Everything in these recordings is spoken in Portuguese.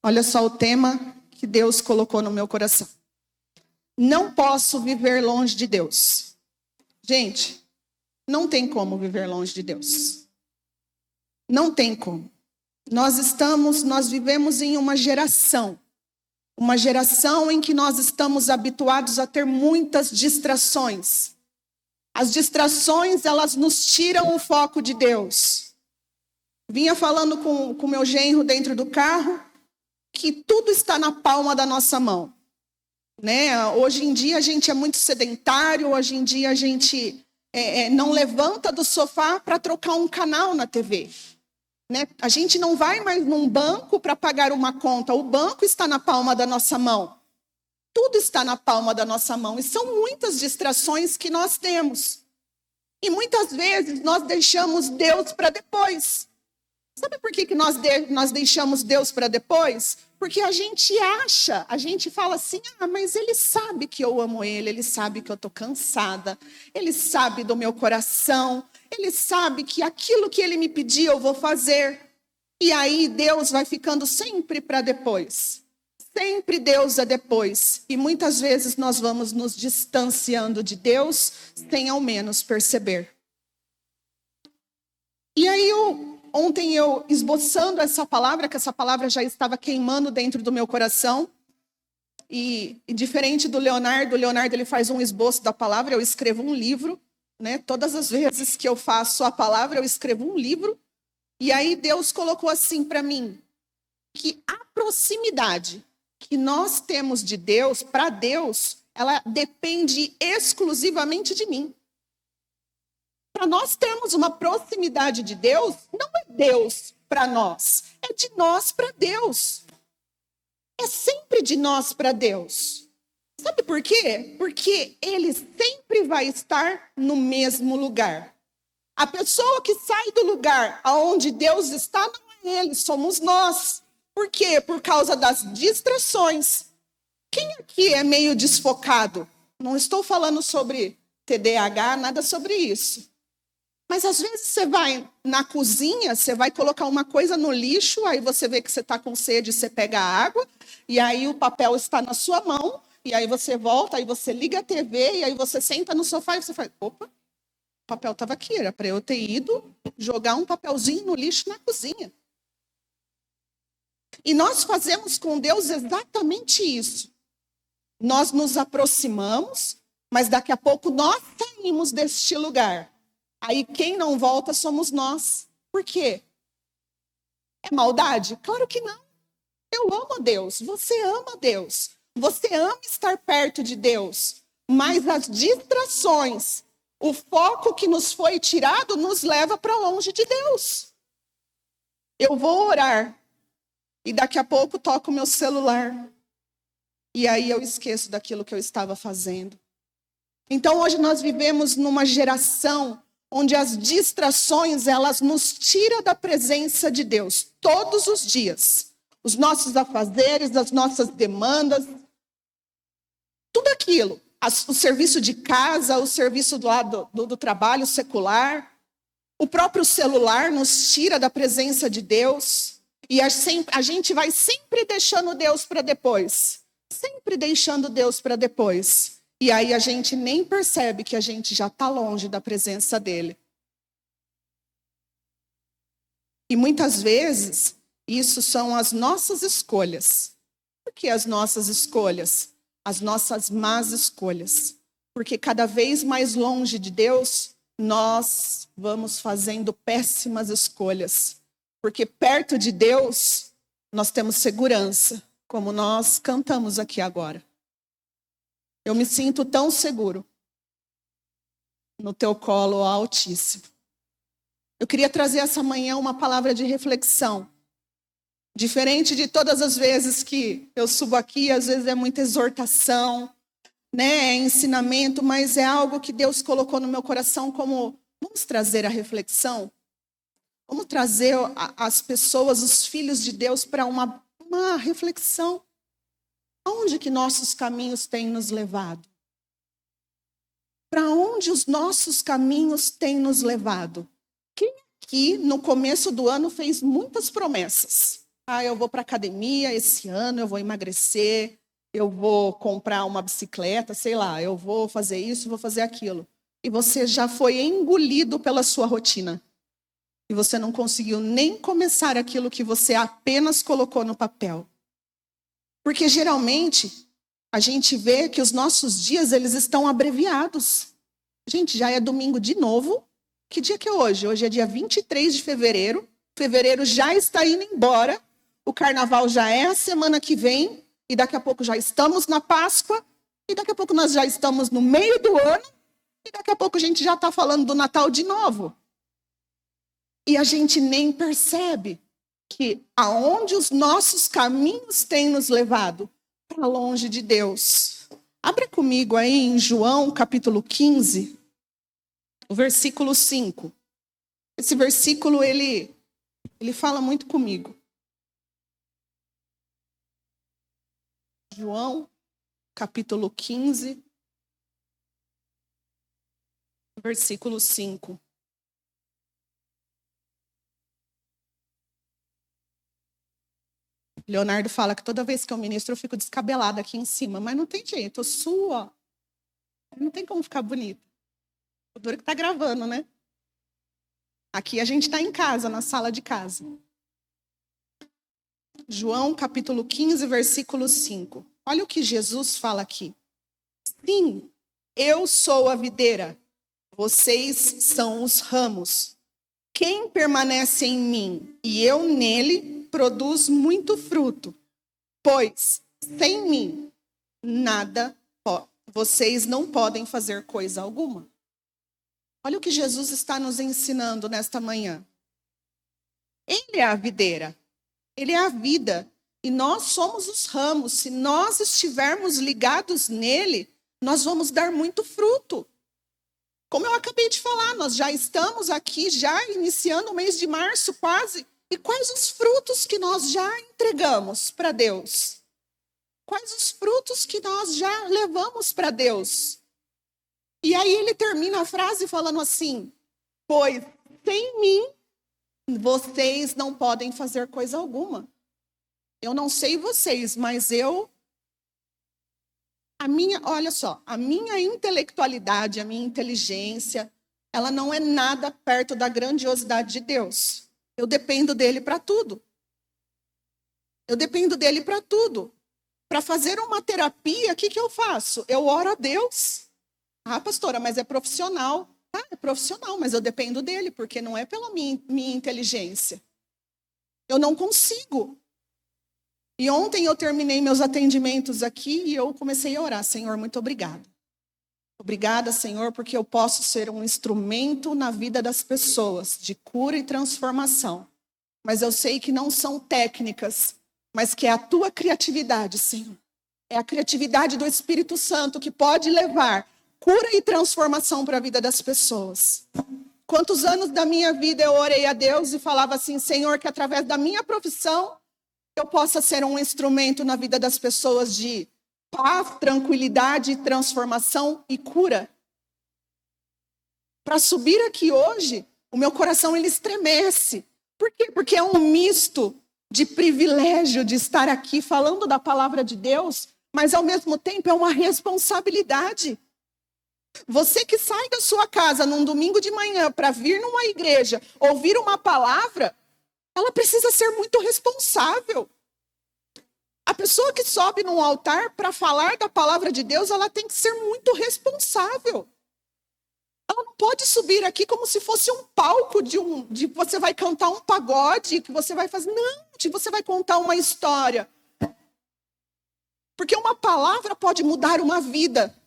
Olha só o tema que Deus colocou no meu coração. Não posso viver longe de Deus. Gente, não tem como viver longe de Deus. Não tem como. Nós vivemos em uma geração em que nós estamos habituados a ter muitas distrações. As distrações, elas nos tiram o foco de Deus. Vinha falando com meu genro dentro do carro, que tudo está na palma da nossa mão. Né? Hoje em dia a gente é muito sedentário, hoje em dia a gente não levanta do sofá para trocar um canal na TV. Né? A gente não vai mais num banco para pagar uma conta, o banco está na palma da nossa mão. Tudo está na palma da nossa mão e são muitas distrações que nós temos. E muitas vezes nós deixamos Deus para depois. Sabe por que nós deixamos Deus para depois? Porque a gente fala assim, mas ele sabe que eu amo ele sabe que eu estou cansada, ele sabe do meu coração, ele sabe que aquilo que ele me pediu eu vou fazer. E aí Deus vai ficando sempre para depois. Sempre Deus é depois. E muitas vezes nós vamos nos distanciando de Deus sem ao menos perceber. E aí ontem eu esboçando essa palavra, que essa palavra já estava queimando dentro do meu coração. E diferente do Leonardo ele faz um esboço da palavra, eu escrevo um livro. Né? Todas as vezes que eu faço a palavra, eu escrevo um livro. E aí Deus colocou assim para mim, que a proximidade que nós temos de Deus, para Deus, ela depende exclusivamente de mim. Para nós termos uma proximidade de Deus, não é Deus para nós, é de nós para Deus. É sempre de nós para Deus. Sabe por quê? Porque ele sempre vai estar no mesmo lugar. A pessoa que sai do lugar aonde Deus está, não é ele, somos nós. Por quê? Por causa das distrações. Quem aqui é meio desfocado? Não estou falando sobre TDAH, nada sobre isso. Mas às vezes você vai na cozinha, você vai colocar uma coisa no lixo, aí você vê que você está com sede, você pega a água, e aí o papel está na sua mão, e aí você volta, aí você liga a TV, e aí você senta no sofá e você fala, opa, o papel estava aqui, era para eu ter ido jogar um papelzinho no lixo na cozinha. E nós fazemos com Deus exatamente isso. Nós nos aproximamos, mas daqui a pouco nós saímos deste lugar. Aí quem não volta somos nós. Por quê? É maldade? Claro que não. Eu amo Deus, você ama Deus. Você ama estar perto de Deus. Mas as distrações, o foco que nos foi tirado, nos leva para longe de Deus. Eu vou orar. E daqui a pouco toco o meu celular. E aí eu esqueço daquilo que eu estava fazendo. Então hoje nós vivemos numa geração onde as distrações, elas nos tiram da presença de Deus todos os dias. Os nossos afazeres, as nossas demandas, tudo aquilo. O serviço de casa, o serviço do trabalho secular, o próprio celular nos tira da presença de Deus. E a gente vai sempre deixando Deus para depois. Sempre deixando Deus para depois. E aí a gente nem percebe que a gente já está longe da presença dele. E muitas vezes, isso são as nossas escolhas. Por que as nossas escolhas? As nossas más escolhas. Porque cada vez mais longe de Deus, nós vamos fazendo péssimas escolhas. Porque perto de Deus, nós temos segurança, como nós cantamos aqui agora. Eu me sinto tão seguro no teu colo, ó Altíssimo. Eu queria trazer essa manhã uma palavra de reflexão. Diferente de todas as vezes que eu subo aqui, às vezes é muita exortação, né? É ensinamento, mas é algo que Deus colocou no meu coração como, vamos trazer a reflexão? Vamos trazer as pessoas, os filhos de Deus, para uma reflexão. Aonde que nossos caminhos têm nos levado? Para onde os nossos caminhos têm nos levado? Quem aqui, no começo do ano, fez muitas promessas? Eu vou para academia esse ano, eu vou emagrecer, eu vou comprar uma bicicleta, sei lá, eu vou fazer isso, vou fazer aquilo. E você já foi engolido pela sua rotina. E você não conseguiu nem começar aquilo que você apenas colocou no papel. Porque geralmente a gente vê que os nossos dias eles estão abreviados. Gente, já é domingo de novo. Que dia que é hoje? Hoje é dia 23 de fevereiro. Fevereiro já está indo embora. O carnaval já é a semana que vem. E daqui a pouco já estamos na Páscoa. E daqui a pouco nós já estamos no meio do ano. E daqui a pouco a gente já está falando do Natal de novo. E a gente nem percebe que aonde os nossos caminhos têm nos levado para longe de Deus. Abra comigo aí em João capítulo 15, o versículo 5. Esse versículo, ele fala muito comigo. João capítulo 15, versículo 5. Leonardo fala que toda vez que eu ministro eu fico descabelada aqui em cima, mas não tem jeito, eu suo, ó. Não tem como ficar bonita. O duro que tá gravando, né? Aqui a gente está em casa, na sala de casa. João capítulo 15, versículo 5. Olha o que Jesus fala aqui. Sim, eu sou a videira, vocês são os ramos. Quem permanece em mim e eu nele, produz muito fruto. Pois, sem mim, vocês não podem fazer coisa alguma. Olha o que Jesus está nos ensinando nesta manhã. Ele é a videira, ele é a vida. E nós somos os ramos. Se nós estivermos ligados nele, nós vamos dar muito fruto. Como eu acabei de falar, nós já estamos aqui, já iniciando o mês de março quase. E quais os frutos que nós já entregamos para Deus? Quais os frutos que nós já levamos para Deus? E aí ele termina a frase falando assim: pois sem mim, vocês não podem fazer coisa alguma. Eu não sei vocês, mas olha só, a minha intelectualidade, a minha inteligência, ela não é nada perto da grandiosidade de Deus. Eu dependo dele para tudo. Eu dependo dele para tudo. Para fazer uma terapia, o que eu faço? Eu oro a Deus. Pastora, mas é profissional. É profissional, mas eu dependo dele, porque não é pela minha inteligência. Eu não consigo. E ontem eu terminei meus atendimentos aqui e eu comecei a orar. Senhor, muito obrigada. Obrigada, Senhor, porque eu posso ser um instrumento na vida das pessoas de cura e transformação. Mas eu sei que não são técnicas, mas que é a tua criatividade, Senhor. É a criatividade do Espírito Santo que pode levar cura e transformação para a vida das pessoas. Quantos anos da minha vida eu orei a Deus e falava assim: Senhor, que através da minha profissão eu possa ser um instrumento na vida das pessoas de paz, tranquilidade, transformação e cura. Para subir aqui hoje, o meu coração ele estremece. Por quê? Porque é um misto de privilégio de estar aqui falando da palavra de Deus, mas ao mesmo tempo é uma responsabilidade. Você que sai da sua casa num domingo de manhã para vir numa igreja, ouvir uma palavra, ela precisa ser muito responsável. A pessoa que sobe num altar para falar da palavra de Deus, ela tem que ser muito responsável. Ela não pode subir aqui como se fosse um palco de você vai cantar um pagode, que você vai fazer. Não, você vai contar uma história. Porque uma palavra pode mudar uma vida,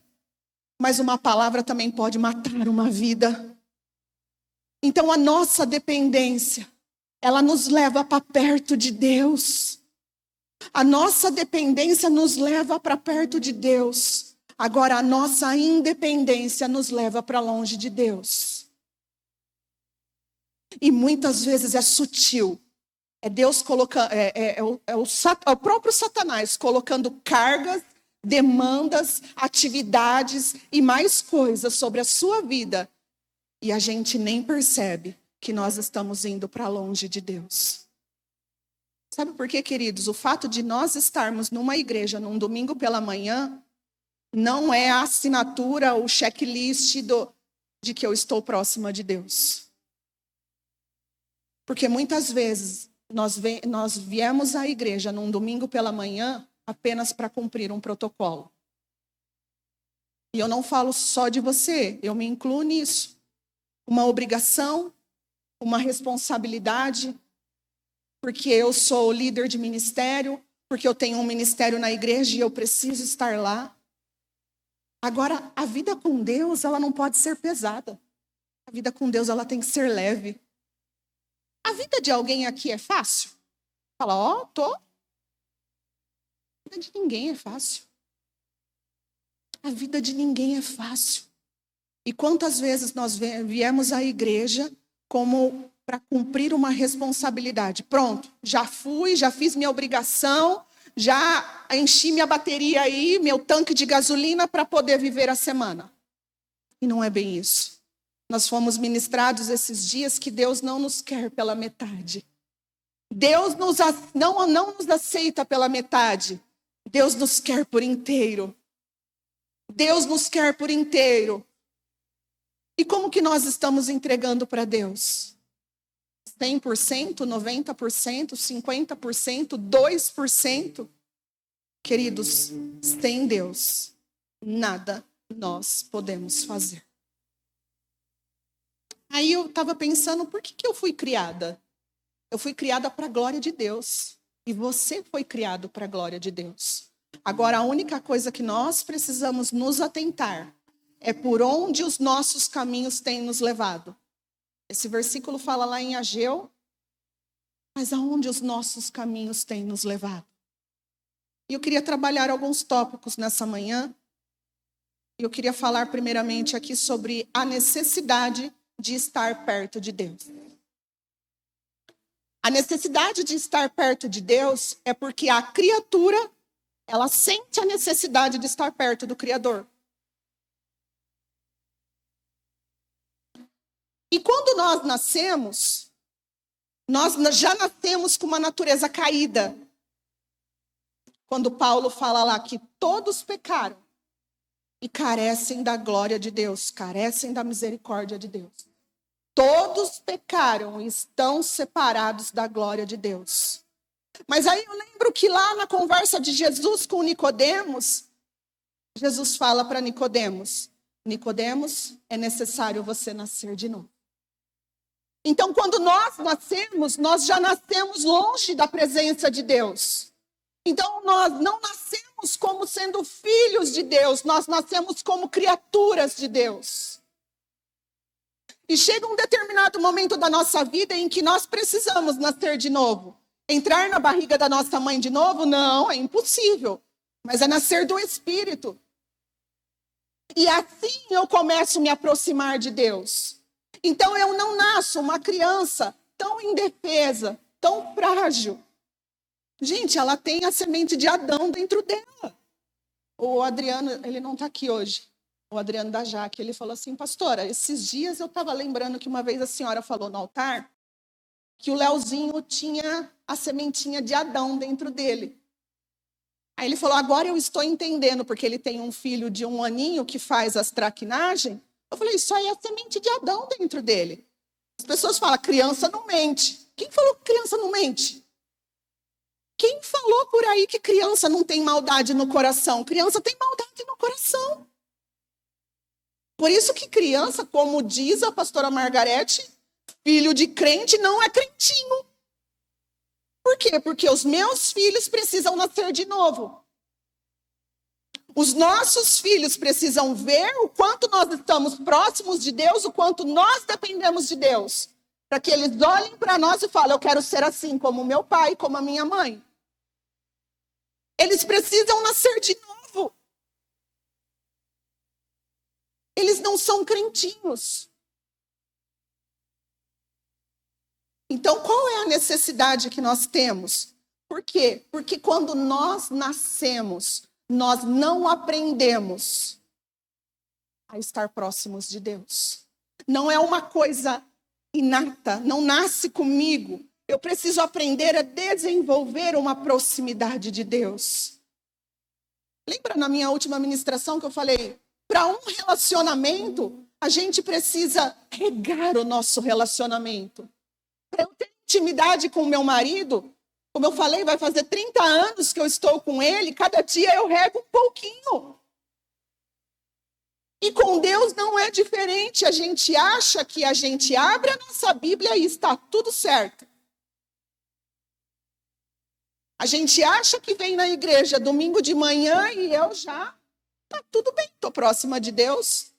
mas uma palavra também pode matar uma vida. Então a nossa dependência, ela nos leva para perto de Deus. A nossa dependência nos leva para perto de Deus. Agora, a nossa independência nos leva para longe de Deus. E muitas vezes é sutil. É Deus colocando, o próprio Satanás colocando cargas, demandas, atividades e mais coisas sobre a sua vida. E a gente nem percebe que nós estamos indo para longe de Deus. Sabe por quê, queridos? O fato de nós estarmos numa igreja num domingo pela manhã não é a assinatura, o checklist de que eu estou próxima de Deus. Porque muitas vezes nós viemos à igreja num domingo pela manhã apenas para cumprir um protocolo. E eu não falo só de você, eu me incluo nisso. Uma obrigação, uma responsabilidade, porque eu sou líder de ministério, porque eu tenho um ministério na igreja e eu preciso estar lá. Agora, a vida com Deus, ela não pode ser pesada. A vida com Deus, ela tem que ser leve. A vida de alguém aqui é fácil? Fala, tô. A vida de ninguém é fácil. A vida de ninguém é fácil. E quantas vezes nós viemos à igreja como para cumprir uma responsabilidade? Pronto, já fui, já fiz minha obrigação, já enchi minha bateria aí, meu tanque de gasolina para poder viver a semana. E não é bem isso. Nós fomos ministrados esses dias que Deus não nos quer pela metade. Deus não nos aceita pela metade. Deus nos quer por inteiro. Deus nos quer por inteiro. E como que nós estamos entregando para Deus? 100%, 90%, 50%, 2%? Queridos, sem Deus, nada nós podemos fazer. Aí eu estava pensando, por que eu fui criada? Eu fui criada para a glória de Deus. E você foi criado para a glória de Deus. Agora, a única coisa que nós precisamos nos atentar é por onde os nossos caminhos têm nos levado. Esse versículo fala lá em Ageu, mas aonde os nossos caminhos têm nos levado? E eu queria trabalhar alguns tópicos nessa manhã. Eu queria falar primeiramente aqui sobre a necessidade de estar perto de Deus. A necessidade de estar perto de Deus é porque a criatura, ela sente a necessidade de estar perto do Criador. E quando nós nascemos, nós já nascemos com uma natureza caída. Quando Paulo fala lá que todos pecaram e carecem da glória de Deus, carecem da misericórdia de Deus. Todos pecaram e estão separados da glória de Deus. Mas aí eu lembro que lá na conversa de Jesus com Nicodemos, Jesus fala para Nicodemos, Nicodemos, é necessário você nascer de novo. Então, quando nós nascemos, nós já nascemos longe da presença de Deus. Então, nós não nascemos como sendo filhos de Deus, nós nascemos como criaturas de Deus. E chega um determinado momento da nossa vida em que nós precisamos nascer de novo. Entrar na barriga da nossa mãe de novo? Não, é impossível. Mas é nascer do Espírito. E assim eu começo a me aproximar de Deus. Então eu não nasço uma criança tão indefesa, tão frágil. Gente, ela tem a semente de Adão dentro dela. O Adriano, ele não está aqui hoje. O Adriano da Jaque, ele falou assim, pastora, esses dias eu estava lembrando que uma vez a senhora falou no altar que o Leozinho tinha a sementinha de Adão dentro dele. Aí ele falou, agora eu estou entendendo, porque ele tem um filho de 1 aninho que faz as traquinagens. Eu falei, isso aí é a semente de Adão dentro dele. As pessoas falam, criança não mente. Quem falou que criança não mente? Quem falou por aí que criança não tem maldade no coração? Criança tem maldade no coração. Por isso que criança, como diz a pastora Margarete, filho de crente não é crentinho. Por quê? Porque os meus filhos precisam nascer de novo. Os nossos filhos precisam ver o quanto nós estamos próximos de Deus, o quanto nós dependemos de Deus. Para que eles olhem para nós e falem, eu quero ser assim como o meu pai, como a minha mãe. Eles precisam nascer de novo. Eles não são crentinhos. Então, qual é a necessidade que nós temos? Por quê? Porque quando nós nascemos, nós não aprendemos a estar próximos de Deus. Não é uma coisa inata, não nasce comigo. Eu preciso aprender a desenvolver uma proximidade de Deus. Lembra na minha última ministração que eu falei? Para um relacionamento, a gente precisa regar o nosso relacionamento. Para eu ter intimidade com o meu marido, como eu falei, vai fazer 30 anos que eu estou com ele, cada dia eu rego um pouquinho. E com Deus não é diferente. A gente acha que a gente abre a nossa Bíblia e está tudo certo. A gente acha que vem na igreja domingo de manhã e eu já, tá tudo bem, estou próxima de Deus.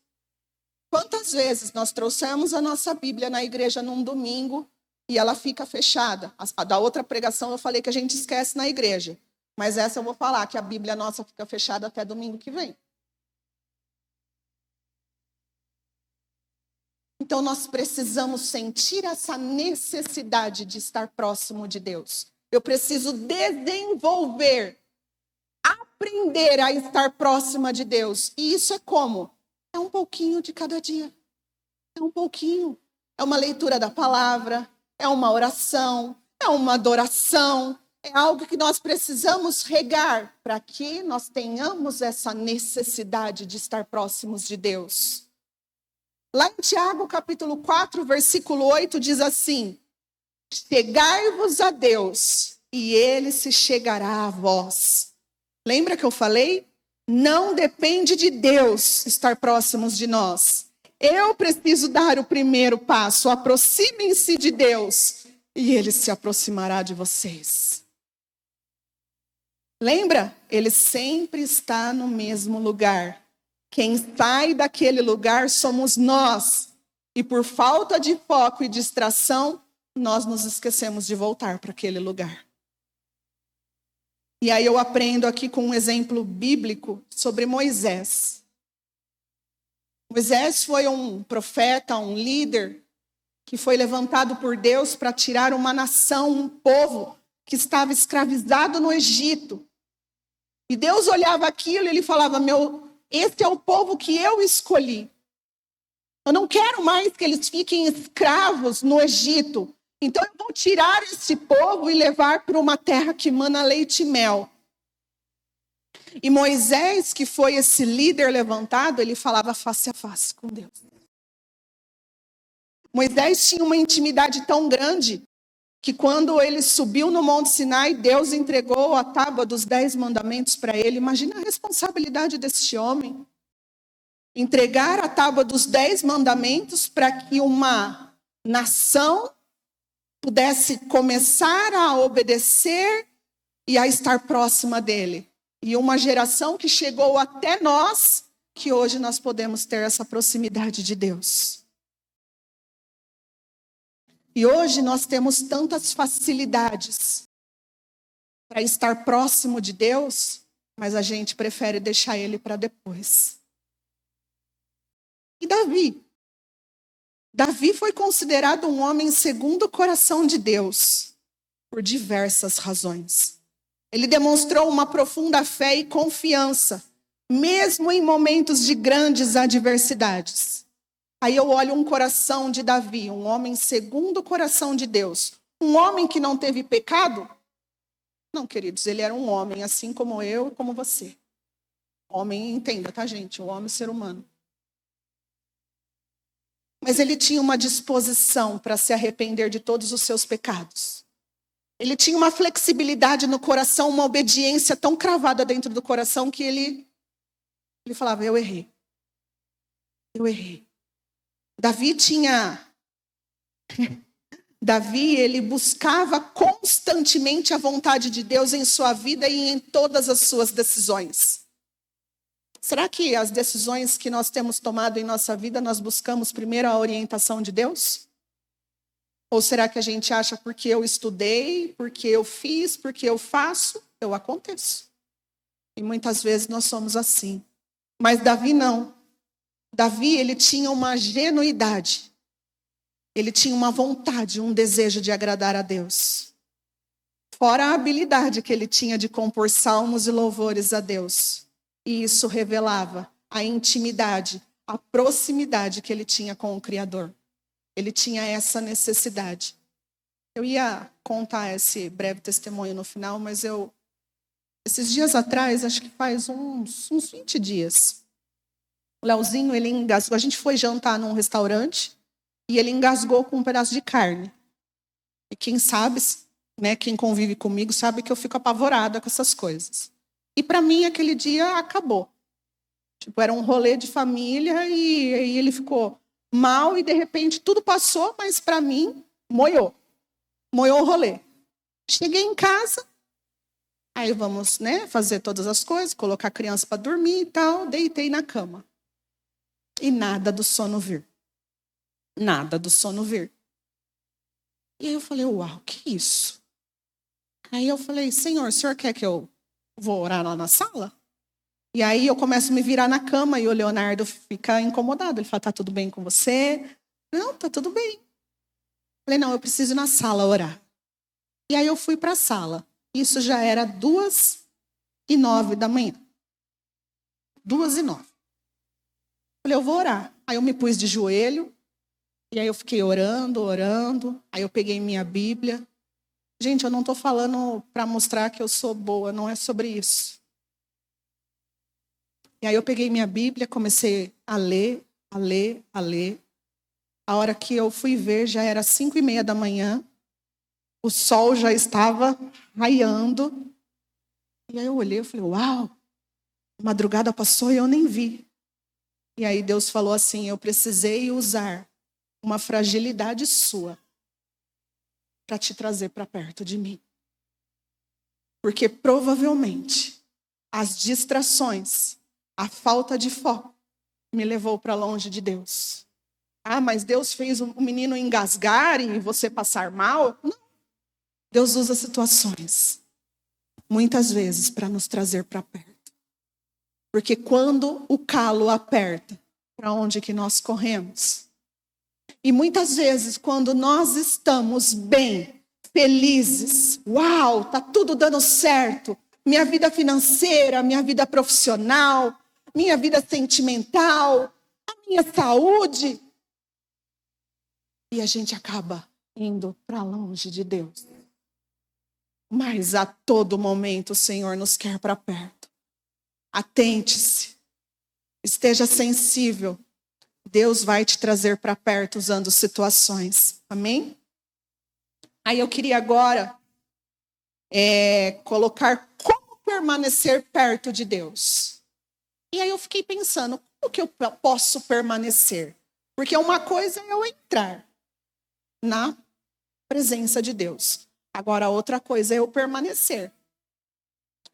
Quantas vezes nós trouxemos a nossa Bíblia na igreja num domingo e ela fica fechada? A da outra pregação eu falei que a gente esquece na igreja. Mas essa eu vou falar, que a Bíblia nossa fica fechada até domingo que vem. Então nós precisamos sentir essa necessidade de estar próximo de Deus. Eu preciso desenvolver, aprender a estar próxima de Deus. E isso é como? É um pouquinho de cada dia. É um pouquinho. É uma leitura da palavra, é uma oração, é uma adoração. É algo que nós precisamos regar para que nós tenhamos essa necessidade de estar próximos de Deus. Lá em Tiago, capítulo 4, versículo 8, diz assim: chegai-vos a Deus, e ele se chegará a vós. Lembra que eu falei? Não depende de Deus estar próximos de nós. Eu preciso dar o primeiro passo. Aproximem-se de Deus, e ele se aproximará de vocês. Lembra? Ele sempre está no mesmo lugar. Quem sai daquele lugar somos nós. E por falta de foco e distração, nós nos esquecemos de voltar para aquele lugar. E aí eu aprendo aqui com um exemplo bíblico sobre Moisés. Moisés foi um profeta, um líder, que foi levantado por Deus para tirar uma nação, um povo que estava escravizado no Egito. E Deus olhava aquilo e ele falava: esse é o povo que eu escolhi. Eu não quero mais que eles fiquem escravos no Egito. Então eu vou tirar esse povo e levar para uma terra que mana leite e mel. E Moisés, que foi esse líder levantado, ele falava face a face com Deus. Moisés tinha uma intimidade tão grande que quando ele subiu no Monte Sinai, Deus entregou a tábua dos 10 mandamentos para ele. Imagina a responsabilidade desse homem. Entregar a tábua dos 10 mandamentos para que uma nação pudesse começar a obedecer e a estar próxima dele. E uma geração que chegou até nós, que hoje nós podemos ter essa proximidade de Deus. E hoje nós temos tantas facilidades para estar próximo de Deus, mas a gente prefere deixar ele para depois. E Davi foi considerado um homem segundo o coração de Deus, por diversas razões. Ele demonstrou uma profunda fé e confiança, mesmo em momentos de grandes adversidades. Aí eu olho um coração de Davi, um homem segundo o coração de Deus. Um homem que não teve pecado? Não, queridos, ele era um homem assim como eu e como você. Homem, entenda, tá, gente? Um homem, ser humano. Mas ele tinha uma disposição para se arrepender de todos os seus pecados. Ele tinha uma flexibilidade no coração, uma obediência tão cravada dentro do coração que ele falava: eu errei. Eu errei. Davi, ele buscava constantemente a vontade de Deus em sua vida e em todas as suas decisões. Será que as decisões que nós temos tomado em nossa vida, nós buscamos primeiro a orientação de Deus? Ou será que a gente acha porque eu estudei, porque eu fiz, porque eu faço, eu aconteço? E muitas vezes nós somos assim. Mas Davi não. Davi, ele tinha uma genuidade. Ele tinha uma vontade, um desejo de agradar a Deus. Fora a habilidade que ele tinha de compor salmos e louvores a Deus. E isso revelava a intimidade, a proximidade que ele tinha com o Criador. Ele tinha essa necessidade. Eu ia contar esse breve testemunho no final, mas esses dias atrás, acho que faz uns 20 dias, o Leozinho, ele engasgou. A gente foi jantar num restaurante e ele engasgou com um pedaço de carne. E quem sabe, né, quem convive comigo, sabe que eu fico apavorada com essas coisas. E para mim, aquele dia acabou. Tipo, era um rolê de família e ele ficou mal e, de repente, tudo passou, mas para mim, moiou o rolê. Cheguei em casa, aí vamos, né, fazer todas as coisas, colocar a criança para dormir e tal, deitei na cama. E nada do sono vir. Nada do sono vir. E aí eu falei, uau, que isso? Aí eu falei, Senhor, o senhor quer que eu vou orar lá na sala? E aí eu começo a me virar na cama e o Leonardo fica incomodado. Ele fala, tá tudo bem com você? Não, tá tudo bem. Eu falei, não, eu preciso ir na sala orar. E aí eu fui para a sala. Isso já era 2:09 da manhã. 2:09. Falei, eu vou orar. Aí eu me pus de joelho. E aí eu fiquei orando. Aí eu peguei minha Bíblia. Gente, eu não estou falando para mostrar que eu sou boa. Não é sobre isso. E aí eu peguei minha Bíblia, comecei a ler. A hora que eu fui ver, já era 5:30 da manhã. O sol já estava raiando. E aí eu olhei e falei, uau, a madrugada passou e eu nem vi. E aí Deus falou assim, eu precisei usar uma fragilidade sua para te trazer para perto de mim. Porque provavelmente as distrações, a falta de foco me levou para longe de Deus. Ah, mas Deus fez o menino engasgar e você passar mal? Não. Deus usa situações, muitas vezes, para nos trazer para perto. Porque quando o calo aperta, para onde que nós corremos? E muitas vezes, quando nós estamos bem, felizes, uau, tá tudo dando certo, minha vida financeira, minha vida profissional, minha vida sentimental, a minha saúde, e a gente acaba indo para longe de Deus. Mas a todo momento o Senhor nos quer para perto. Atente-se. Esteja sensível. Deus vai te trazer para perto usando situações. Amém? Aí eu queria agora colocar como permanecer perto de Deus. E aí eu fiquei pensando, como que eu posso permanecer? Porque uma coisa é eu entrar na presença de Deus. Agora, outra coisa é eu permanecer.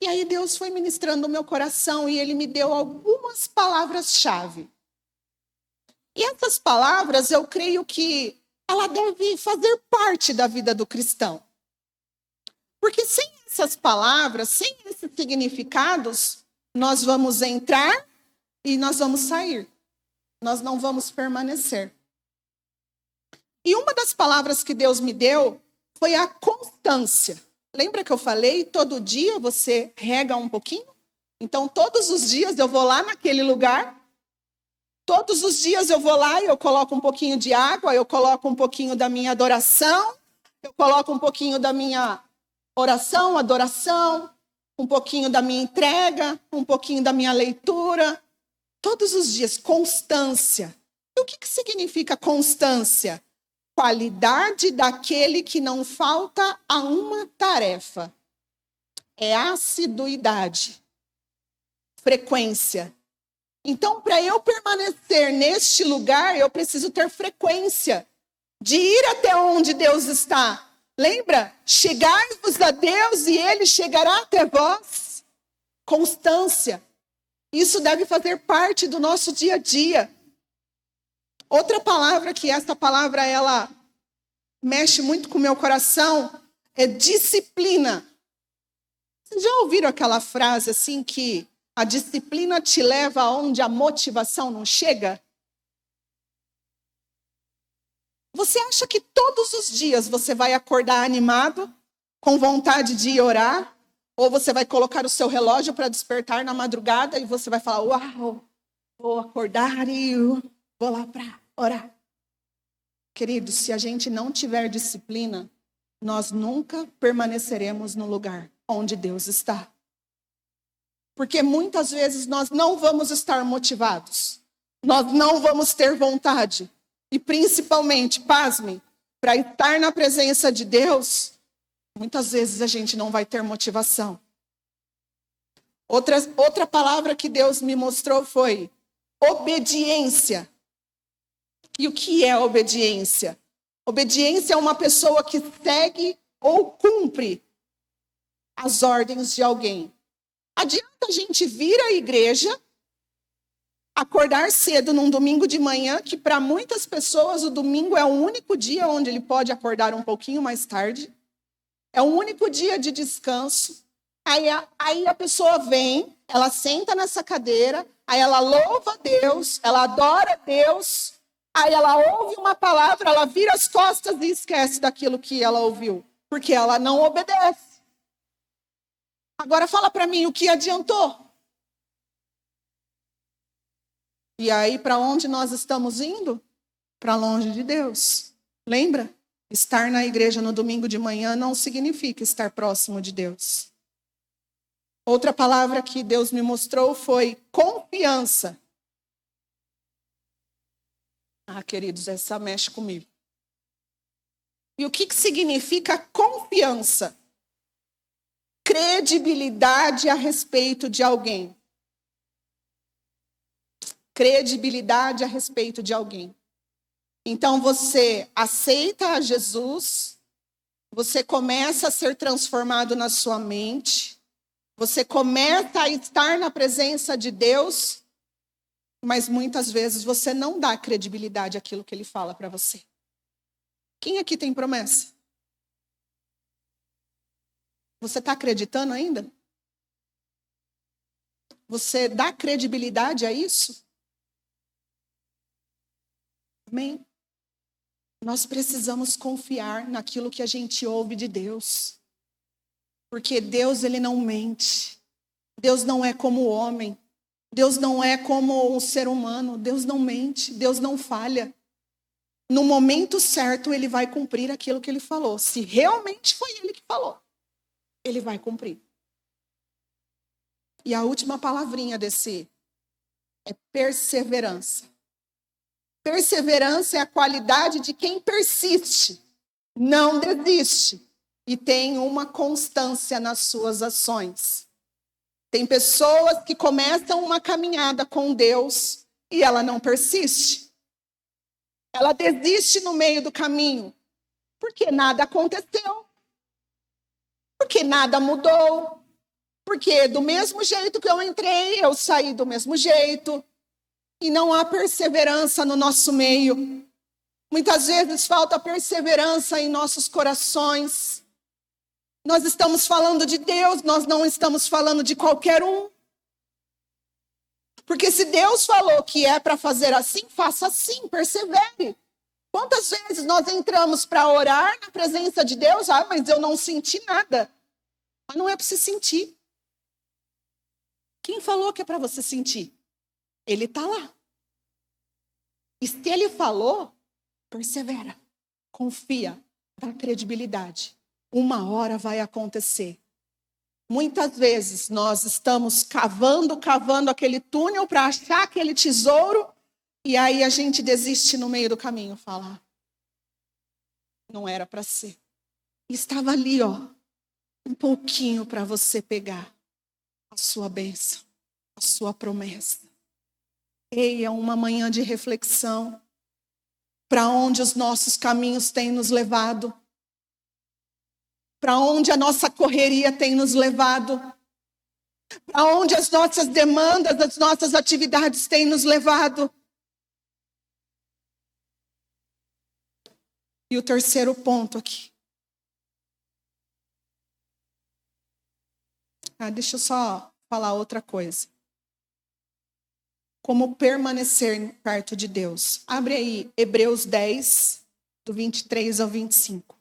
E aí Deus foi ministrando no meu coração e Ele me deu algumas palavras-chave. E essas palavras, eu creio que ela deve fazer parte da vida do cristão. Porque sem essas palavras, sem esses significados, nós vamos entrar e nós vamos sair. Nós não vamos permanecer. E uma das palavras que Deus me deu foi a constância. Lembra que eu falei, todo dia você rega um pouquinho? Então, todos os dias eu vou lá naquele lugar, todos os dias eu vou lá e eu coloco um pouquinho de água, eu coloco um pouquinho da minha adoração, eu coloco um pouquinho da minha oração, adoração, um pouquinho da minha entrega, um pouquinho da minha leitura. Todos os dias, constância. E o que significa constância? Qualidade daquele que não falta a uma tarefa. É assiduidade, frequência. Então, para eu permanecer neste lugar, eu preciso ter frequência de ir até onde Deus está. Lembra? Chegai-vos a Deus e Ele chegará até vós. Constância. Isso deve fazer parte do nosso dia a dia. Outra palavra, que essa palavra ela mexe muito com o meu coração, é disciplina. Vocês já ouviram aquela frase assim que a disciplina te leva aonde a motivação não chega? Você acha que todos os dias você vai acordar animado, com vontade de ir orar? Ou você vai colocar o seu relógio para despertar na madrugada e você vai falar, uau, vou acordar e vou lá para orar. Queridos, se a gente não tiver disciplina, nós nunca permaneceremos no lugar onde Deus está. Porque muitas vezes nós não vamos estar motivados, nós não vamos ter vontade. E principalmente, pasmem, para estar na presença de Deus, muitas vezes a gente não vai ter motivação. Outra palavra que Deus me mostrou foi obediência. E o que é obediência? Obediência é uma pessoa que segue ou cumpre as ordens de alguém. Adianta a gente vir à igreja, acordar cedo num domingo de manhã, que para muitas pessoas o domingo é o único dia onde ele pode acordar um pouquinho mais tarde. É o único dia de descanso. Aí a pessoa vem, ela senta nessa cadeira, aí ela louva a Deus, ela adora a Deus, aí ela ouve uma palavra, ela vira as costas e esquece daquilo que ela ouviu, porque ela não obedece. Agora fala para mim, o que adiantou? E aí, para onde nós estamos indo? Para longe de Deus. Lembra? Estar na igreja no domingo de manhã não significa estar próximo de Deus. Outra palavra que Deus me mostrou foi confiança. Queridos, essa mexe comigo. E o que significa confiança? Credibilidade a respeito de alguém. Credibilidade a respeito de alguém. Então você aceita a Jesus, você começa a ser transformado na sua mente, você começa a estar na presença de Deus, mas muitas vezes você não dá credibilidade àquilo que Ele fala para você. Quem aqui tem promessa? Você está acreditando ainda? Você dá credibilidade a isso? Amém? Nós precisamos confiar naquilo que a gente ouve de Deus. Porque Deus, Ele não mente. Deus não é como o homem. Deus não é como um ser humano. Deus não mente. Deus não falha. No momento certo, Ele vai cumprir aquilo que Ele falou. Se realmente foi Ele que falou, Ele vai cumprir. E a última palavrinha desse é perseverança. Perseverança é a qualidade de quem persiste, não desiste e tem uma constância nas suas ações. Tem pessoas que começam uma caminhada com Deus e ela não persiste. Ela desiste no meio do caminho, porque nada aconteceu, porque nada mudou, porque do mesmo jeito que eu entrei, eu saí do mesmo jeito. E não há perseverança no nosso meio. Muitas vezes falta perseverança em nossos corações. Nós estamos falando de Deus, nós não estamos falando de qualquer um. Porque se Deus falou que é para fazer assim, faça assim, persevere. Quantas vezes nós entramos para orar na presença de Deus? Mas eu não senti nada. Mas não é para você sentir. Quem falou que é para você sentir? Ele está lá. E se Ele falou, persevera, confia, dá credibilidade. Uma hora vai acontecer. Muitas vezes nós estamos cavando aquele túnel para achar aquele tesouro e aí a gente desiste no meio do caminho, fala, não era para ser. Estava ali, um pouquinho para você pegar a sua bênção, a sua promessa. Ei, é uma manhã de reflexão. Para onde os nossos caminhos têm nos levado? Para onde a nossa correria tem nos levado? Para onde as nossas demandas, as nossas atividades têm nos levado? E o terceiro ponto aqui. Deixa eu só falar outra coisa. Como permanecer perto de Deus. Abre aí, Hebreus 10, do 23 ao 25.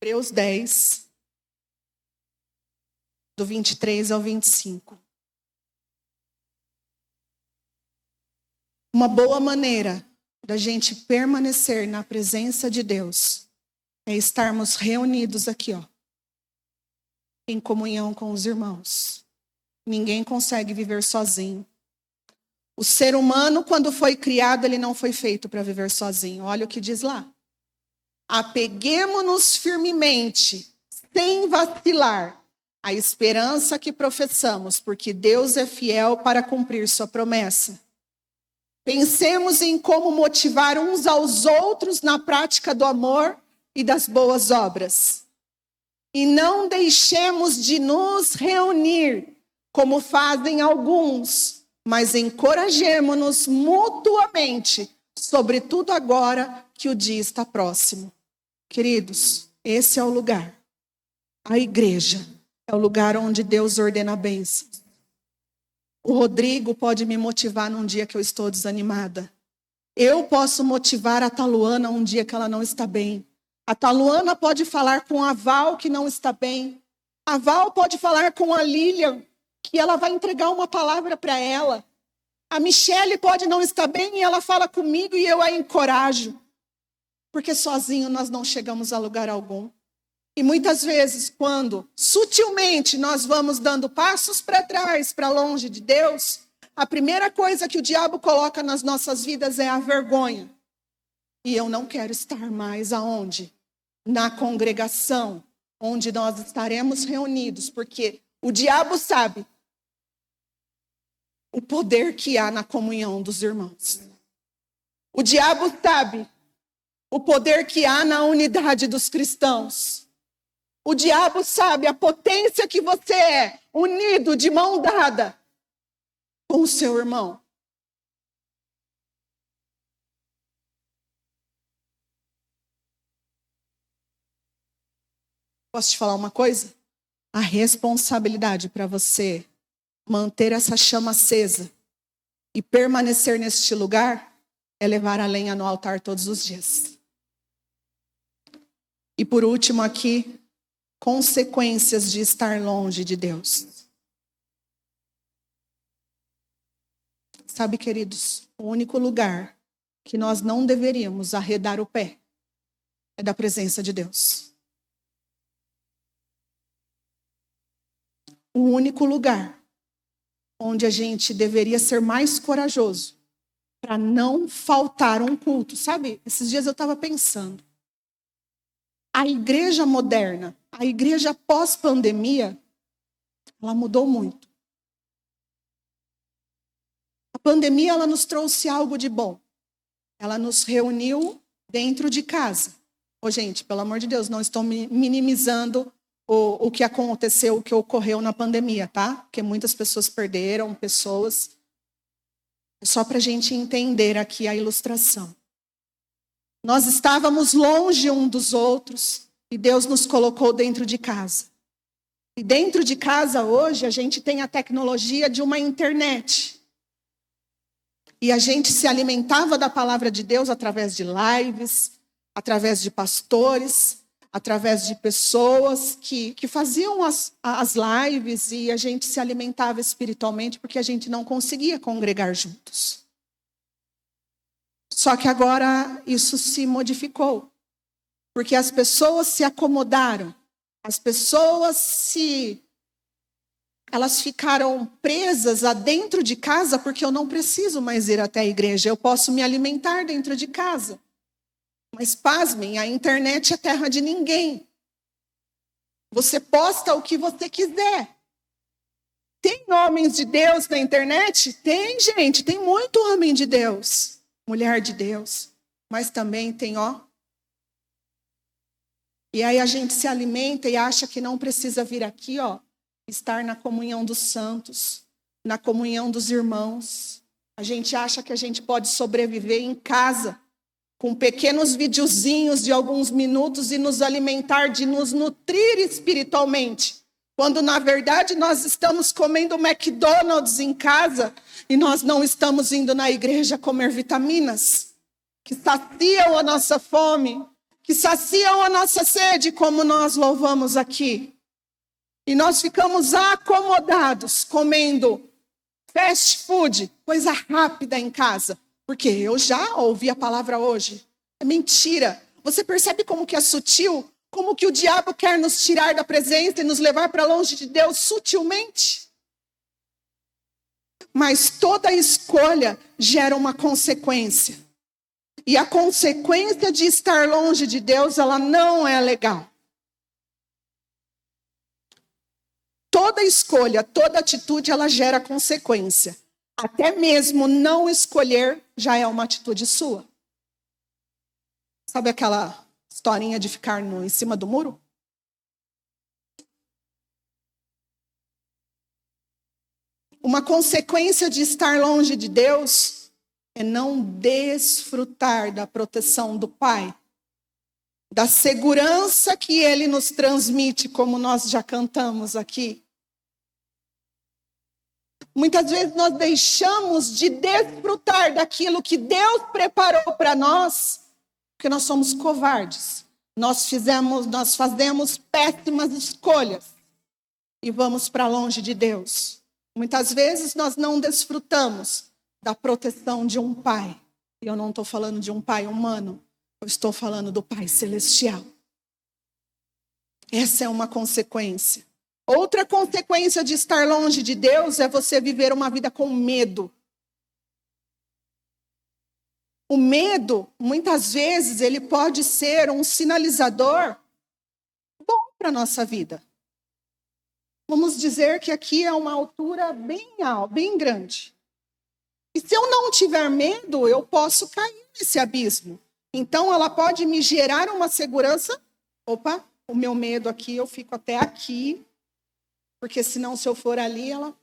Hebreus 10, do 23 ao 25. Uma boa maneira da gente permanecer na presença de Deus é estarmos reunidos aqui, ó, em comunhão com os irmãos. Ninguém consegue viver sozinho. O ser humano, quando foi criado, ele não foi feito para viver sozinho. Olha o que diz lá. Apeguemo-nos firmemente, sem vacilar, à esperança que professamos, porque Deus é fiel para cumprir sua promessa. Pensemos em como motivar uns aos outros na prática do amor e das boas obras. E não deixemos de nos reunir, como fazem alguns, mas encorajemo-nos mutuamente, sobretudo agora que o dia está próximo. Queridos, esse é o lugar. A igreja é o lugar onde Deus ordena bênçãos. O Rodrigo pode me motivar num dia que eu estou desanimada. Eu posso motivar a Taluana um dia que ela não está bem. A Taluana pode falar com a Val que não está bem. A Val pode falar com a Lilian que ela vai entregar uma palavra para ela. A Michele pode não estar bem e ela fala comigo e eu a encorajo. Porque sozinho nós não chegamos a lugar algum. E muitas vezes, quando sutilmente nós vamos dando passos para trás, para longe de Deus, a primeira coisa que o diabo coloca nas nossas vidas é a vergonha. E eu não quero estar mais aonde? Na congregação, onde nós estaremos reunidos, porque o diabo sabe o poder que há na comunhão dos irmãos. O diabo sabe o poder que há na unidade dos cristãos. O diabo sabe a potência que você é, unido de mão dada com o seu irmão. Posso te falar uma coisa? A responsabilidade para você manter essa chama acesa e permanecer neste lugar é levar a lenha no altar todos os dias. E por último aqui, consequências de estar longe de Deus. Sabe, queridos, o único lugar que nós não deveríamos arredar o pé é da presença de Deus. O único lugar onde a gente deveria ser mais corajoso para não faltar um culto. Sabe, esses dias eu estava pensando. A igreja moderna, a igreja pós-pandemia, ela mudou muito. A pandemia, ela nos trouxe algo de bom. Ela nos reuniu dentro de casa. Ô, gente, pelo amor de Deus, não estou minimizando o que aconteceu, o que ocorreu na pandemia, tá? Porque muitas pessoas perderam, pessoas. Só para a gente entender aqui a ilustração. Nós estávamos longe um dos outros e Deus nos colocou dentro de casa. E dentro de casa hoje a gente tem a tecnologia de uma internet. E a gente se alimentava da palavra de Deus através de lives, através de pastores, através de pessoas que faziam as lives e a gente se alimentava espiritualmente porque a gente não conseguia congregar juntos. Só que agora isso se modificou, porque as pessoas se acomodaram, as pessoas elas ficaram presas dentro de casa porque eu não preciso mais ir até a igreja, eu posso me alimentar dentro de casa. Mas pasmem, a internet é terra de ninguém. Você posta o que você quiser. Tem homens de Deus na internet? Tem, gente, tem muito homem de Deus. Mulher de Deus. Mas também tem, ó. E aí a gente se alimenta e acha que não precisa vir aqui, ó. Estar na comunhão dos santos. Na comunhão dos irmãos. A gente acha que a gente pode sobreviver em casa. Com pequenos videozinhos de alguns minutos e nos alimentar, de nos nutrir espiritualmente. Quando, na verdade, nós estamos comendo McDonald's em casa e nós não estamos indo na igreja comer vitaminas que saciam a nossa fome, que saciam a nossa sede, como nós louvamos aqui. E nós ficamos acomodados comendo fast food, coisa rápida em casa. Porque eu já ouvi a palavra hoje. É mentira. Você percebe como que é sutil? Como que o diabo quer nos tirar da presença e nos levar para longe de Deus sutilmente? Mas toda escolha gera uma consequência. E a consequência de estar longe de Deus, ela não é legal. Toda escolha, toda atitude, ela gera consequência. Até mesmo não escolher já é uma atitude sua. Sabe aquela historinha de ficar em cima do muro? Uma consequência de estar longe de Deus é não desfrutar da proteção do Pai, da segurança que Ele nos transmite, como nós já cantamos aqui. Muitas vezes nós deixamos de desfrutar daquilo que Deus preparou para nós, porque nós somos covardes. Nós fazemos péssimas escolhas e vamos para longe de Deus. Muitas vezes nós não desfrutamos da proteção de um pai. E eu não estou falando de um pai humano, eu estou falando do Pai Celestial. Essa é uma consequência. Outra consequência de estar longe de Deus é você viver uma vida com medo. O medo, muitas vezes, ele pode ser um sinalizador bom para a nossa vida. Vamos dizer que aqui é uma altura bem alta, bem grande. E se eu não tiver medo, eu posso cair nesse abismo. Então, ela pode me gerar uma segurança. Opa, o meu medo aqui, eu fico até aqui. Porque senão, se eu for ali, ela...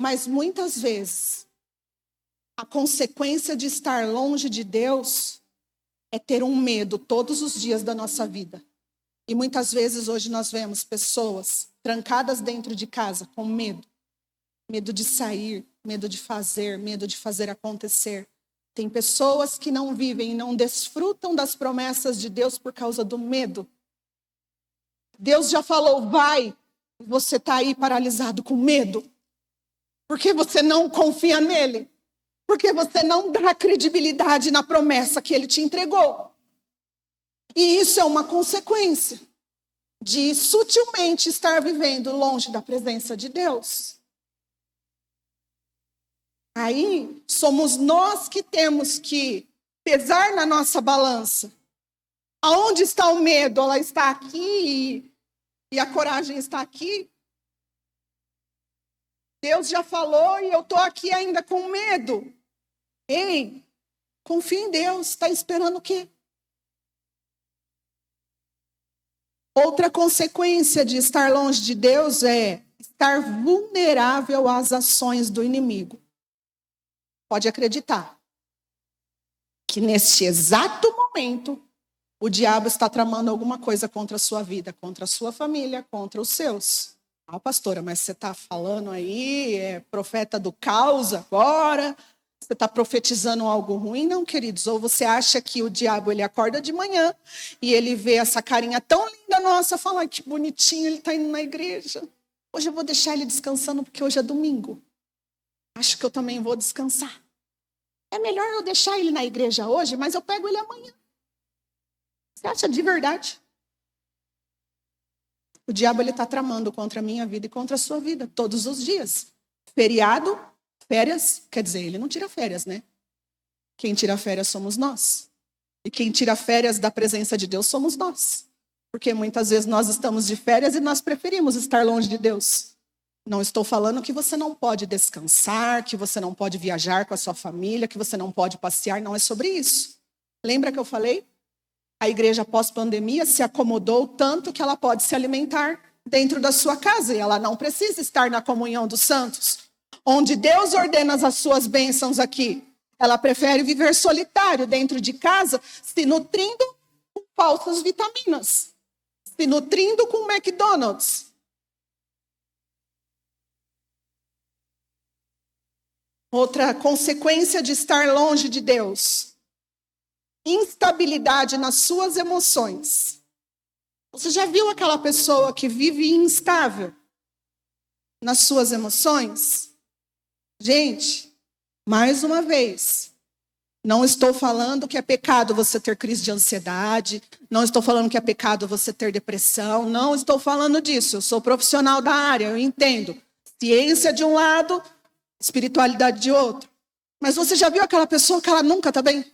Mas muitas vezes, a consequência de estar longe de Deus é ter um medo todos os dias da nossa vida. E muitas vezes hoje nós vemos pessoas trancadas dentro de casa com medo. Medo de sair, medo de fazer acontecer. Tem pessoas que não vivem e não desfrutam das promessas de Deus por causa do medo. Deus já falou, vai. Você está aí paralisado com medo. Porque você não confia nele. Porque você não dá credibilidade na promessa que ele te entregou. E isso é uma consequência de sutilmente estar vivendo longe da presença de Deus. Aí somos nós que temos que pesar na nossa balança. Aonde está o medo? Ela está aqui e a coragem está aqui. Deus já falou e eu estou aqui ainda com medo. Ei, confia em Deus. Está esperando o quê? Outra consequência de estar longe de Deus é estar vulnerável às ações do inimigo. Pode acreditar que neste exato momento o diabo está tramando alguma coisa contra a sua vida, contra a sua família, contra os seus. Ah, pastora, mas você está falando aí, é profeta do caos agora? Você está profetizando algo ruim? Não, queridos. Ou você acha que o diabo ele acorda de manhã e ele vê essa carinha tão linda nossa, fala, que bonitinho, ele está indo na igreja. Hoje eu vou deixar ele descansando porque hoje é domingo. Acho que eu também vou descansar. É melhor eu deixar ele na igreja hoje, mas eu pego ele amanhã. Você acha de verdade? O diabo está tramando contra a minha vida e contra a sua vida, todos os dias. Feriado, férias, quer dizer, ele não tira férias, né? Quem tira férias somos nós. E quem tira férias da presença de Deus somos nós. Porque muitas vezes nós estamos de férias e nós preferimos estar longe de Deus. Não estou falando que você não pode descansar, que você não pode viajar com a sua família, que você não pode passear, não é sobre isso. Lembra que eu falei? A igreja pós-pandemia se acomodou tanto que ela pode se alimentar dentro da sua casa e ela não precisa estar na comunhão dos santos. Onde Deus ordena as suas bênçãos aqui, ela prefere viver solitário dentro de casa, se nutrindo com falsas vitaminas, se nutrindo com McDonald's. Outra consequência de estar longe de Deus: instabilidade nas suas emoções. Você já viu aquela pessoa que vive instável nas suas emoções? Gente, mais uma vez, Não estou falando que é pecado você ter crise de ansiedade. Não estou falando que é pecado você ter depressão. Não estou falando disso. Eu sou profissional da área, eu entendo. Ciência de um lado, espiritualidade de outro. Mas você já viu aquela pessoa que ela nunca está bem?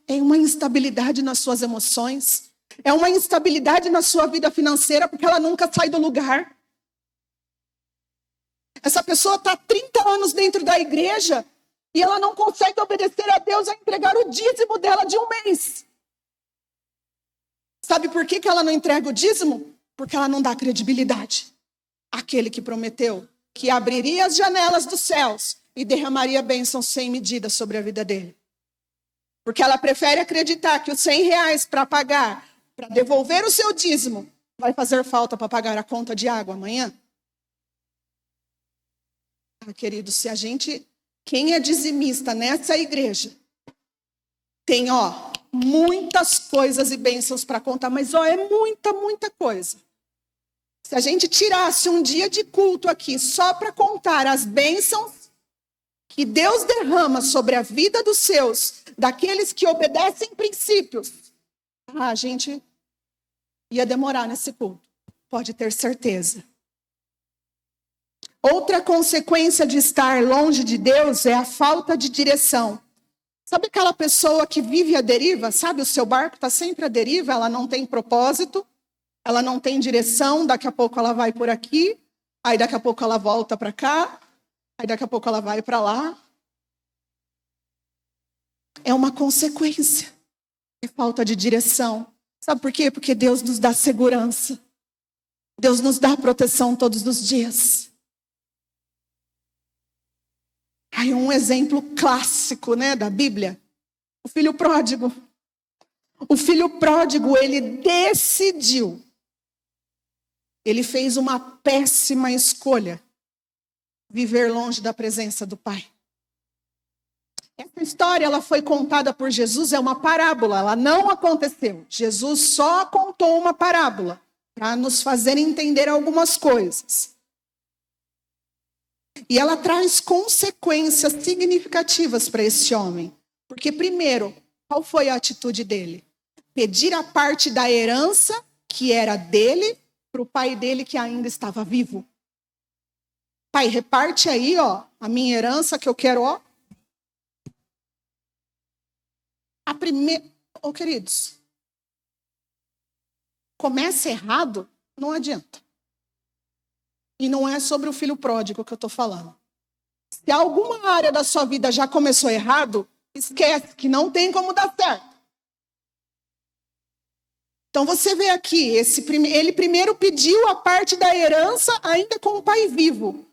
É uma instabilidade nas suas emoções. É uma instabilidade na sua vida financeira, porque ela nunca sai do lugar. Essa pessoa está há 30 anos dentro da igreja e ela não consegue obedecer a Deus a entregar o dízimo dela de um mês. Sabe por que ela não entrega o dízimo? Porque ela não dá credibilidade àquele que prometeu que abriria as janelas dos céus e derramaria bênçãos sem medida sobre a vida dele. Porque ela prefere acreditar que os R$100 para pagar, para devolver o seu dízimo, vai fazer falta para pagar a conta de água amanhã. Querido, se a gente, quem é dizimista nessa igreja, tem, muitas coisas e bênçãos para contar, mas, é muita coisa. Se a gente tirasse um dia de culto aqui só para contar as bênçãos que Deus derrama sobre a vida dos seus, daqueles que obedecem princípios, a gente ia demorar nesse culto, pode ter certeza. Outra consequência de estar longe de Deus é a falta de direção. Sabe aquela pessoa que vive à deriva? Sabe, o seu barco está sempre à deriva, ela não tem propósito, ela não tem direção, daqui a pouco ela vai por aqui, aí daqui a pouco ela volta para cá, aí daqui a pouco ela vai para lá. É uma consequência, é falta de direção. Sabe por quê? Porque Deus nos dá segurança. Deus nos dá proteção todos os dias. Aí um exemplo clássico, da Bíblia. O filho pródigo. O filho pródigo, ele decidiu. Ele fez uma péssima escolha. Viver longe da presença do Pai. Essa história, ela foi contada por Jesus, é uma parábola, ela não aconteceu. Jesus só contou uma parábola para nos fazer entender algumas coisas. E ela traz consequências significativas para esse homem. Porque, primeiro, qual foi a atitude dele? Pedir a parte da herança que era dele para o pai dele que ainda estava vivo. Pai, reparte aí, a minha herança que eu quero, A primeira... queridos, começa errado, não adianta. E não é sobre o filho pródigo que eu estou falando. Se alguma área da sua vida já começou errado, esquece que não tem como dar certo. Então você vê aqui, ele primeiro pediu a parte da herança ainda com o pai vivo.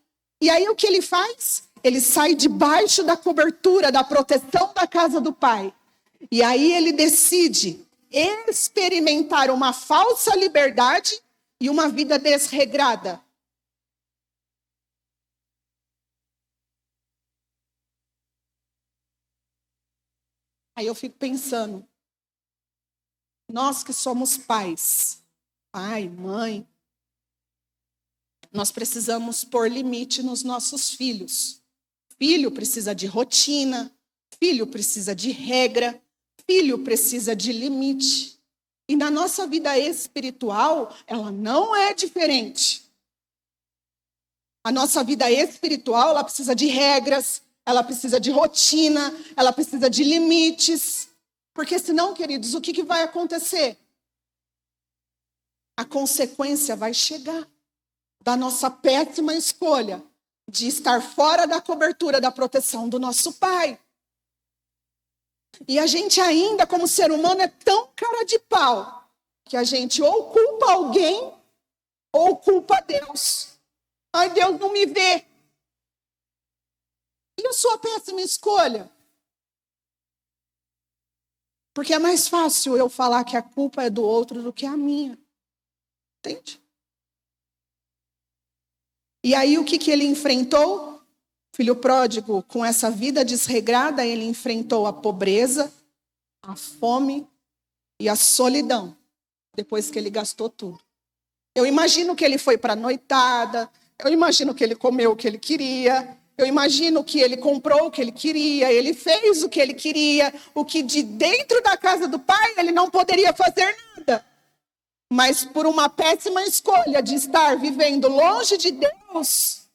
E aí o que ele faz? Ele sai debaixo da cobertura, da proteção da casa do pai. E aí ele decide experimentar uma falsa liberdade e uma vida desregrada. Aí eu fico pensando, nós que somos pais, pai, mãe, nós precisamos pôr limite nos nossos filhos. Filho precisa de rotina, filho precisa de regra, filho precisa de limite. E na nossa vida espiritual, ela não é diferente. A nossa vida espiritual, ela precisa de regras, ela precisa de rotina, ela precisa de limites. Porque senão, queridos, o que vai acontecer? A consequência vai chegar da nossa péssima escolha de estar fora da cobertura, da proteção do nosso pai. E a gente ainda, como ser humano, é tão cara de pau que a gente ou culpa alguém ou culpa Deus. Ai, Deus não me vê. E a sua péssima escolha? Porque é mais fácil eu falar que a culpa é do outro do que a minha. Entende? E aí o que ele enfrentou? Filho pródigo, com essa vida desregrada, ele enfrentou a pobreza, a fome e a solidão, depois que ele gastou tudo. Eu imagino que ele foi para a noitada, eu imagino que ele comeu o que ele queria, Eu imagino que ele comprou o que ele queria, ele fez o que ele queria, o que de dentro da casa do pai ele não poderia fazer nada. Mas por uma péssima escolha de estar vivendo longe de Deus,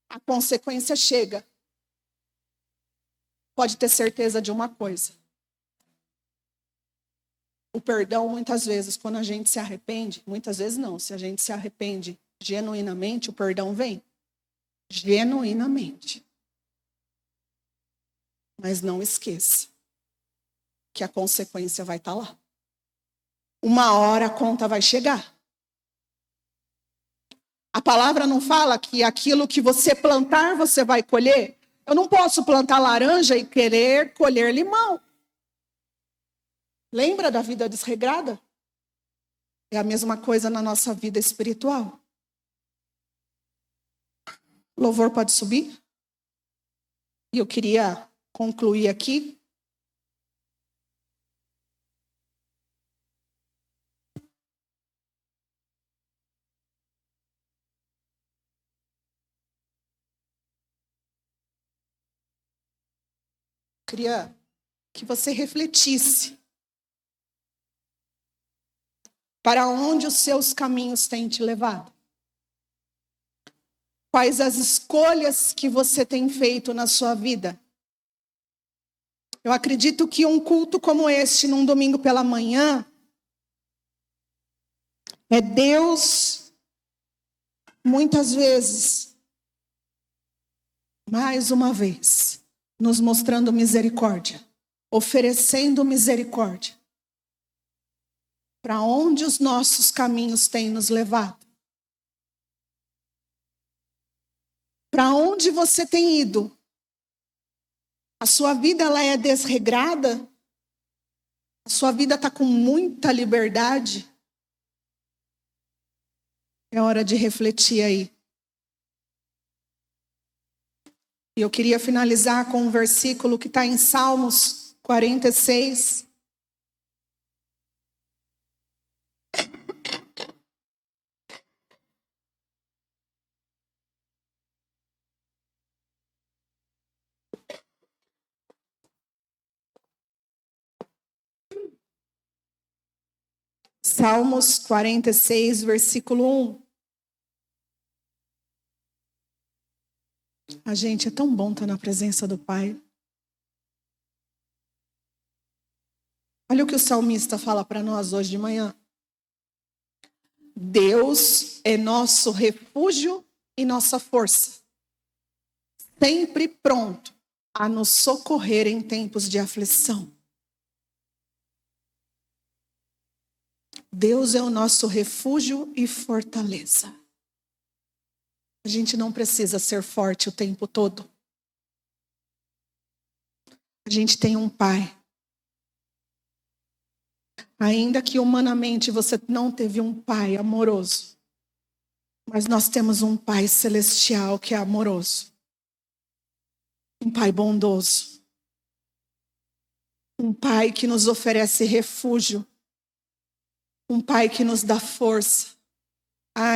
a consequência chega. Pode ter certeza de uma coisa. O perdão, muitas vezes, quando a gente se arrepende, muitas vezes não, se a gente se arrepende genuinamente, o perdão vem. Genuinamente. Mas não esqueça que a consequência vai estar lá. Uma hora a conta vai chegar. A palavra não fala que aquilo que você plantar, você vai colher. Eu não posso plantar laranja e querer colher limão. Lembra da vida desregrada? É a mesma coisa na nossa vida espiritual. O louvor pode subir? E eu queria concluir aqui. Queria que você refletisse. Para onde os seus caminhos têm te levado? Quais as escolhas que você tem feito na sua vida? Eu acredito que um culto como este, num domingo pela manhã, é Deus, muitas vezes, mais uma vez, nos mostrando misericórdia, oferecendo misericórdia. Para onde os nossos caminhos têm nos levado? Para onde você tem ido? A sua vida ela é desregrada? A sua vida está com muita liberdade? É hora de refletir aí. E eu queria finalizar com um versículo que está em Salmos 46. Salmos 46, versículo 1. A gente, é tão bom estar na presença do Pai. Olha o que o salmista fala para nós hoje de manhã. Deus é nosso refúgio e nossa força, sempre pronto a nos socorrer em tempos de aflição. Deus é o nosso refúgio e fortaleza. A gente não precisa ser forte o tempo todo. A gente tem um Pai. Ainda que humanamente você não teve um Pai amoroso, mas nós temos um Pai celestial que é amoroso. Um Pai bondoso. Um Pai que nos oferece refúgio. Um Pai que nos dá força.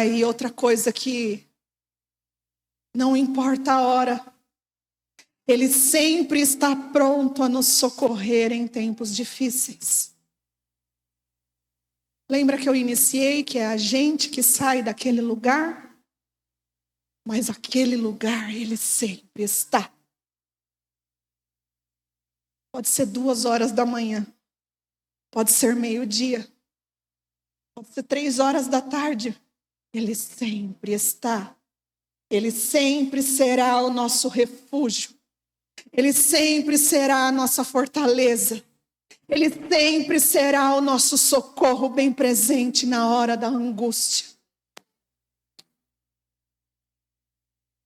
E outra coisa que não importa a hora, Ele sempre está pronto a nos socorrer em tempos difíceis. Lembra que eu iniciei que é a gente que sai daquele lugar? Mas aquele lugar Ele sempre está. Pode ser 2h da manhã. Pode ser meio-dia. Pode ser 3h da tarde. Ele sempre está. Ele sempre será o nosso refúgio. Ele sempre será a nossa fortaleza. Ele sempre será o nosso socorro bem presente na hora da angústia.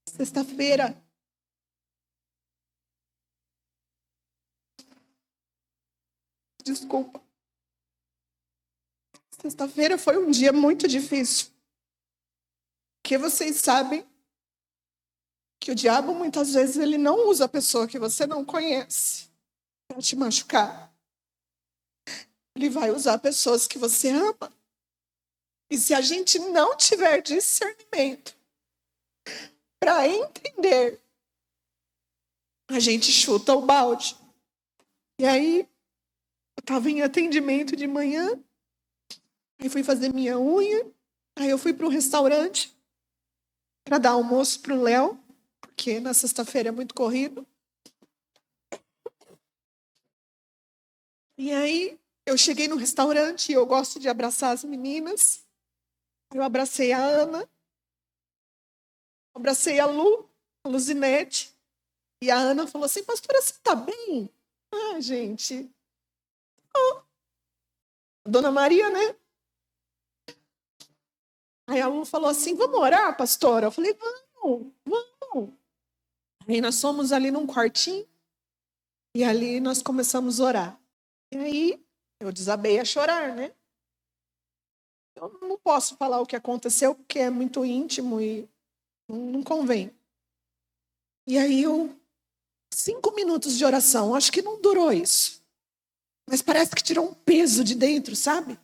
Sexta-feira. Desculpa. Sexta-feira foi um dia muito difícil. Porque vocês sabem que o diabo muitas vezes ele não usa a pessoa que você não conhece para te machucar. Ele vai usar pessoas que você ama. E se a gente não tiver discernimento para entender a gente chuta o balde. E aí, eu estava em atendimento de manhã, aí fui fazer minha unha, aí eu fui para um restaurante para dar almoço para o Léo, porque na sexta-feira é muito corrido. E aí, eu cheguei no restaurante e eu gosto de abraçar as meninas. Eu abracei a Ana, abracei a Luzinete, e a Ana falou assim, pastora, você tá bem? Ah, gente, Dona Maria, né? Aí a Lu falou assim, vamos orar, pastora? Eu falei, vamos. Aí nós fomos ali num quartinho, e ali nós começamos a orar. E aí, eu desabei a chorar, né? Eu não posso falar o que aconteceu, porque é muito íntimo e não convém. E aí, 5 minutos de oração, acho que não durou isso. Mas parece que tirou um peso de dentro, sabe?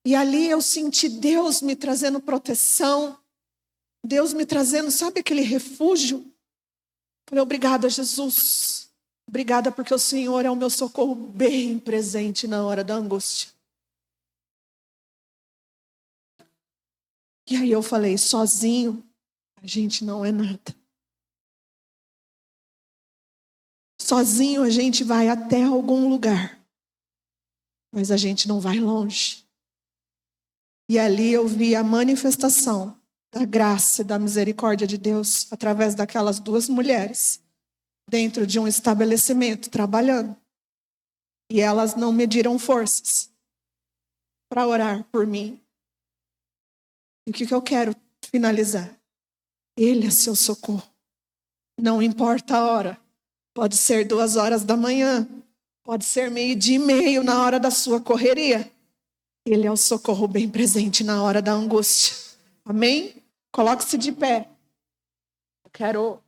E ali eu senti Deus me trazendo proteção, Deus me trazendo, sabe, aquele refúgio. Falei, obrigada, Jesus. Obrigada porque o Senhor é o meu socorro bem presente na hora da angústia. E aí eu falei, sozinho, a gente não é nada. Sozinho a gente vai até algum lugar, mas a gente não vai longe. E ali eu vi a manifestação da graça e da misericórdia de Deus através daquelas 2 mulheres dentro de um estabelecimento trabalhando. E elas não mediram forças para orar por mim. E o que eu quero finalizar? Ele é seu socorro. Não importa a hora. Pode ser 2 horas da manhã. Pode ser 12:30 na hora da sua correria. Ele é o socorro bem presente na hora da angústia. Amém? Coloque-se de pé. Eu quero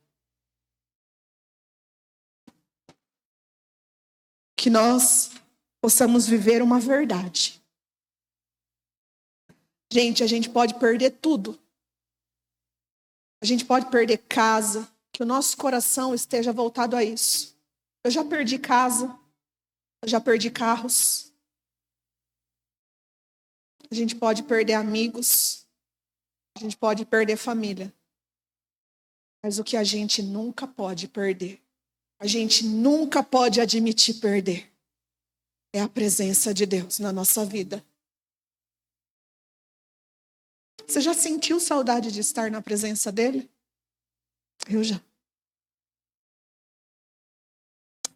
que nós possamos viver uma verdade. Gente, a gente pode perder tudo. A gente pode perder casa, que o nosso coração esteja voltado a isso. Eu já perdi casa, eu já perdi carros. A gente pode perder amigos, a gente pode perder família. Mas o que a gente nunca pode perder, a gente nunca pode admitir perder, é a presença de Deus na nossa vida. Você já sentiu saudade de estar na presença dele? Eu já.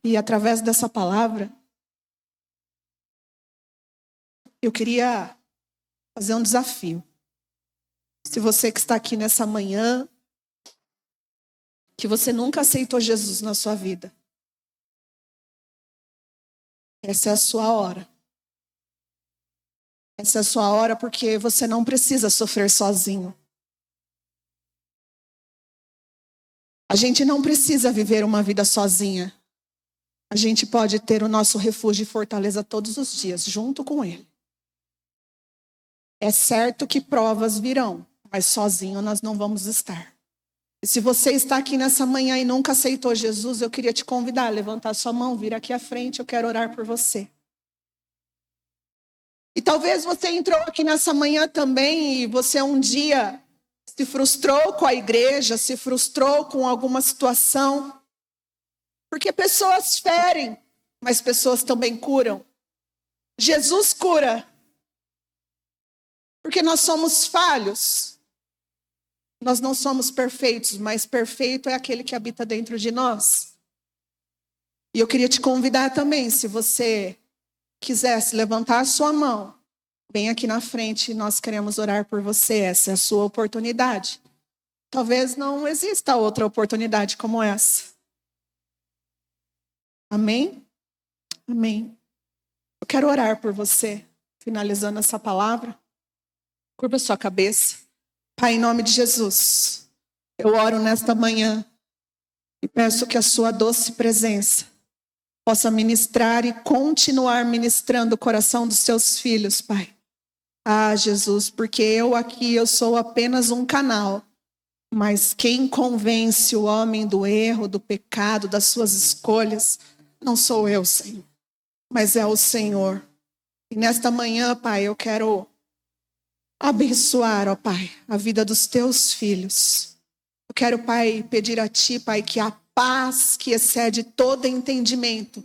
E através dessa palavra, eu queria fazer um desafio. Se você que está aqui nessa manhã, que você nunca aceitou Jesus na sua vida, essa é a sua hora. Essa é a sua hora porque você não precisa sofrer sozinho. A gente não precisa viver uma vida sozinha. A gente pode ter o nosso refúgio e fortaleza todos os dias, junto com Ele. É certo que provas virão, mas sozinho nós não vamos estar. E se você está aqui nessa manhã e nunca aceitou Jesus, eu queria te convidar a levantar sua mão, vir aqui à frente, eu quero orar por você. E talvez você entrou aqui nessa manhã também e você um dia se frustrou com a igreja, se frustrou com alguma situação. Porque pessoas ferem, mas pessoas também curam. Jesus cura. Porque nós somos falhos. Nós não somos perfeitos, mas perfeito é aquele que habita dentro de nós. E eu queria te convidar também, se você quisesse levantar a sua mão, vem aqui na frente, nós queremos orar por você, essa é a sua oportunidade. Talvez não exista outra oportunidade como essa. Amém? Amém. Eu quero orar por você, finalizando essa palavra. Curva sua cabeça. Pai, em nome de Jesus, eu oro nesta manhã e peço que a sua doce presença possa ministrar e continuar ministrando o coração dos seus filhos, Pai. Ah, Jesus, porque eu aqui, eu sou apenas um canal Mas quem convence o homem do erro, do pecado, das suas escolhas, não sou eu, Senhor, mas é o Senhor. E nesta manhã, Pai, eu quero abençoar, ó Pai, a vida dos teus filhos. Eu quero, Pai, pedir a Ti, Pai, que a paz que excede todo entendimento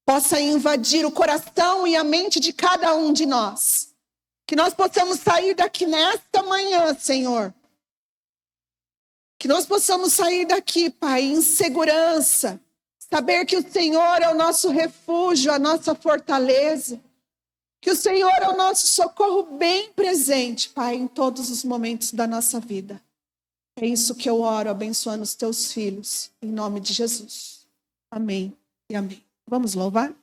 possa invadir o coração e a mente de cada um de nós. Que nós possamos sair daqui nesta manhã, Senhor. Que nós possamos sair daqui, Pai, em segurança. Saber que o Senhor é o nosso refúgio, a nossa fortaleza. Que o Senhor é o nosso socorro bem presente, Pai, em todos os momentos da nossa vida. É isso que eu oro, abençoando os teus filhos, em nome de Jesus. Amém e amém. Vamos louvar?